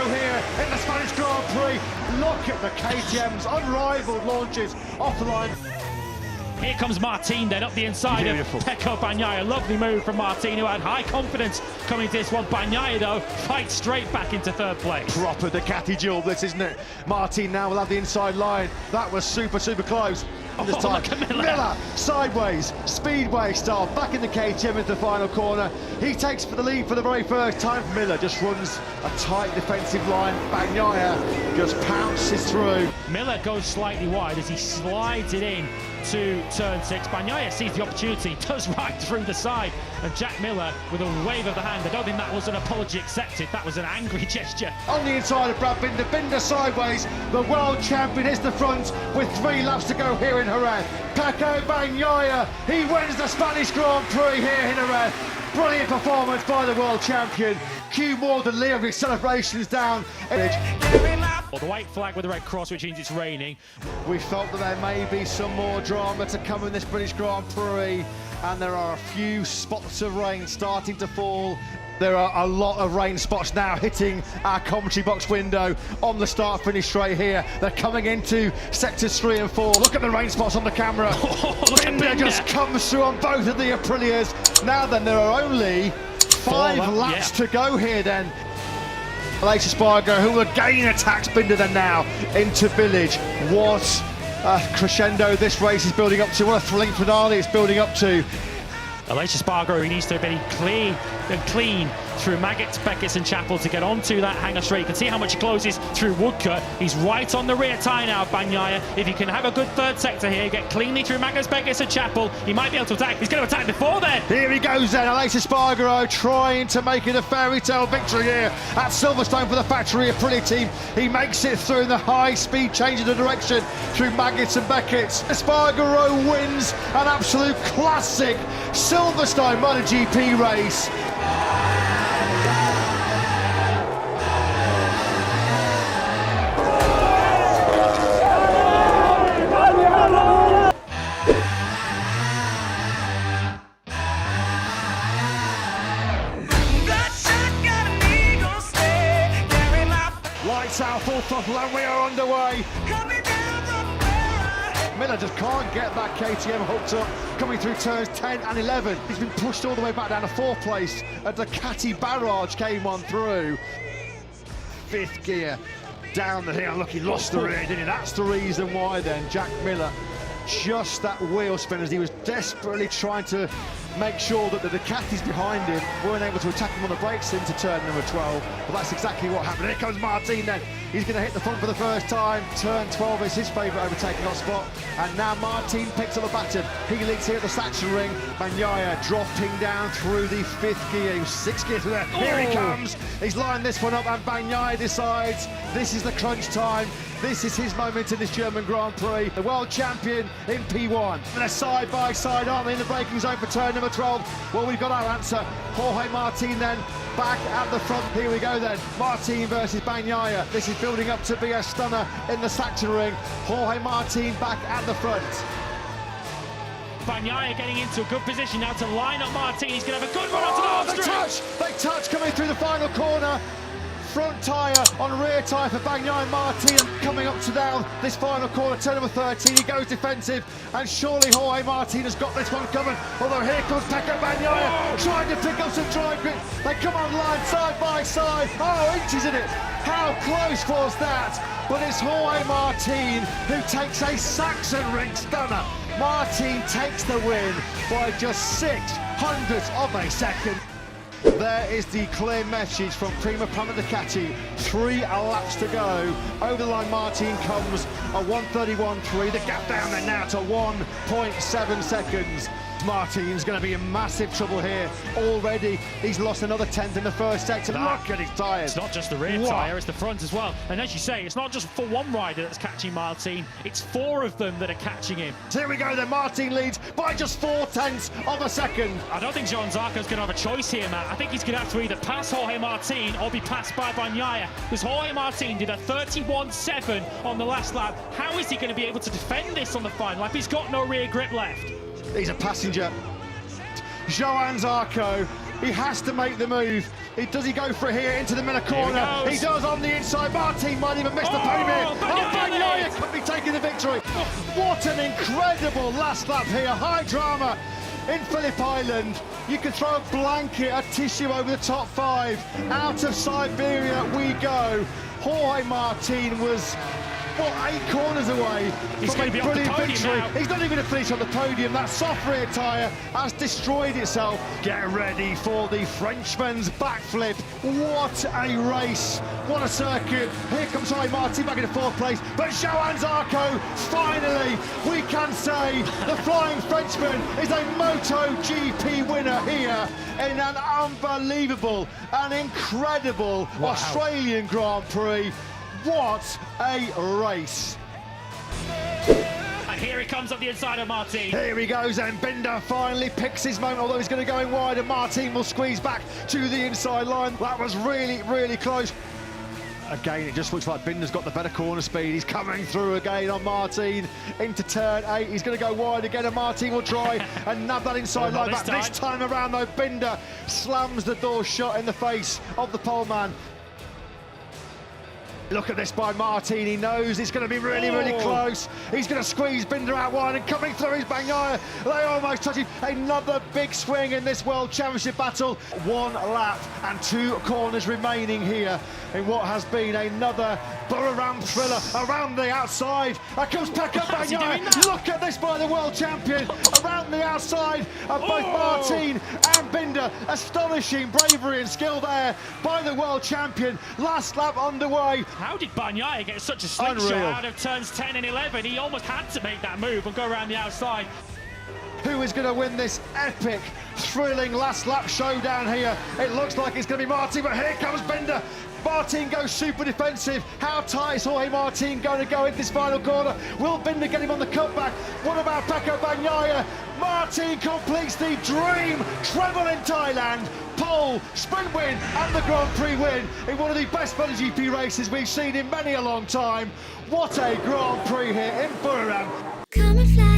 go here in the Spanish Grand Prix. Look at the KTM's unrivaled launches off the line. Here comes Martin then up the inside Beautiful. of Pecco Bagnaia. Lovely move from Martin, who had high confidence coming to this one. Bagnaia though fights straight back into third place. Proper Ducati duel this, isn't it? Martin now will have the inside line. That was super close. This time. Look at Miller sideways, speedway style, back in the KTM into the final corner. He takes for the lead for the very first time. Miller just runs a tight defensive line. Bagnaia just pounces through. Miller goes slightly wide as he slides it in to turn 6. Bagnaia sees the opportunity, does right through the side, and Jack Miller with a wave of the hand. I don't think that was an apology accepted, that was an angry gesture. On the inside of Brad Binder, Binder sideways, the world champion hits the front with 3 laps to go here in Jerez. Pecco Bagnaia, he wins the Spanish Grand Prix here in Jerez. Brilliant performance by the world champion. Cue more than Leo with his celebrations down. The white flag with the red cross, which means it's raining. We felt that there may be some more drama to come in this British Grand Prix, and there are a few spots of rain starting to fall. There are a lot of rain spots now hitting our commentary box window on the start-finish straight here. They're coming into sectors 3 and 4. Look at the rain spots on the camera. Binder just comes through on both of the Aprilias. Now then, there are only 5 laps to go here then. Aleix Espargaro, who again attacks Binder then now into Village. What a crescendo this race is building up to. What a thrilling finale it's building up to. Aleix Espargaro, he needs to be clean through Maggots, Beckett and Chapel to get onto that hanger straight. You can see how much he closes through Woodcut. He's right on the rear tyre now, Bagnaia. If he can have a good third sector here, get cleanly through Maggots, Beckett and Chapel, he might be able to attack. He's going to attack before then. Here he goes then, Aleix Espargaro trying to make it a fairy tale victory here at Silverstone for the factory Aprilia team. He makes it through in the high speed change of the direction through Maggots and Beckett. Espargaro wins an absolute classic Silverstone MotoGP race. Lights out, full throttle, and we are underway. Miller just can't get that KTM hooked up, coming through turns 10 and 11. He's been pushed all the way back down to 4th place. A Ducati barrage came on through. 5th gear, down the hill. Look, he lost the rear, didn't he? That's the reason why then. Jack Miller, just that wheel spin as he was desperately trying to make sure that the Ducatis behind him weren't able to attack him on the brakes into turn number 12. But that's exactly what happened. Here comes Martin then. He's going to hit the front for the first time. Turn 12 is his favourite overtaking hot spot. And now Martin picks up the baton. He leads here at the Saxon ring. Bagnaia dropping down through the 5th gear. 6th gear through there. Here he comes. He's lined this one up, and Bagnaia decides this is the crunch time. This is his moment in this German Grand Prix. The world champion in P1. And they're side by side, aren't they, in the braking zone for turn number 12? Well, we've got our answer. Jorge Martin then back at the front. Here we go then. Martin versus Bagnaia. This is building up to be a stunner in the Saxon ring. Jorge Martin back at the front. Bagnaia getting into a good position now to line up Martin. He's going to have a good run onto the home They touch coming through the final corner. Front tyre on rear tyre for Bagnaia and Martin coming up to down this final corner, turn number 13. He goes defensive, and surely Jorge Martin has got this one covered. Although here comes Pecco Bagnaia trying to pick up some drive grip. They come on line side by side. Oh, inches in it. How close was that? But it's Jorge Martin who takes a Saxon ring stunner. Martin takes the win by just 0.06 of a second. There is the clear message from Prima Prama Ducati. 3 laps to go. Over the line, Martin comes a 1:31.3. The gap down there now to 1.7 seconds. Martin's going to be in massive trouble here already. He's lost another 10th in the first sector. Look at his tyres. It's not just the rear tyre, it's the front as well. And as you say, it's not just for one rider that's catching Martin, it's 4 of them that are catching him. So here we go then. Martin leads by just 0.4 of a second. I don't think Joan Zarco's going to have a choice here, Matt. I think he's going to have to either pass Jorge Martin or be passed by Bagnaia, because Jorge Martin did a 31.7 on the last lap. How is he going to be able to defend this on the final lap? He's got no rear grip left. He's a passenger. Joan Zarco He has to make the move. Does he go for it here into the middle corner? He does on the inside. Martin might even miss the podium here. Bagnaia could be taking the victory. What an incredible last lap here. High drama in Phillip Island. You can throw a blanket, a tissue over the top 5. Out of Siberia we go. Jorge Martin was, 8 corners away He's from going to a be on the brilliant podium victory. now. He's not even going to finish on the podium. That soft rear tyre has destroyed itself. Get ready for the Frenchman's backflip. What a race. What a circuit. Here comes Jorge Martin back into 4th place. But Johann Zarco, finally, we can say the Flying Frenchman is a MotoGP winner here in an unbelievable and incredible Australian Grand Prix. What a race. And here he comes up the inside of Martin. Here he goes, and Binder finally picks his moment, although he's going to go in wide, and Martin will squeeze back to the inside line. That was really, really close. Again, it just looks like Binder's got the better corner speed. He's coming through again on Martin into turn 8. He's going to go wide again, and Martin will try and nab that inside line back. This time around, though, Binder slams the door shut in the face of the pole man. Look at this by Martin. He knows it's going to be really, really close. He's going to squeeze Binder out wide, and coming through is Bagnaia. They almost touch him. Another big swing in this World Championship battle. 1 lap and 2 corners remaining here in what has been another Balapan thriller around the outside. Here comes Pecco Bagnaia. Look at this by the world champion around the outside of both Martin and Binder. Astonishing bravery and skill there by the world champion. Last lap underway. How did Bagnaia get such a slingshot out of turns 10 and 11? He almost had to make that move and go around the outside. Who is going to win this epic, thrilling last lap showdown here? It looks like it's going to be Martin, but here comes Binder. Martin goes super defensive. How tight is Jorge Martin going to go in this final corner? Will Binder get him on the cutback? What about Pecco Bagnaia? Martin completes the dream treble in Thailand. Pole, sprint win and the Grand Prix win in one of the best MotoGP races we've seen in many a long time. What a Grand Prix here in Buriram.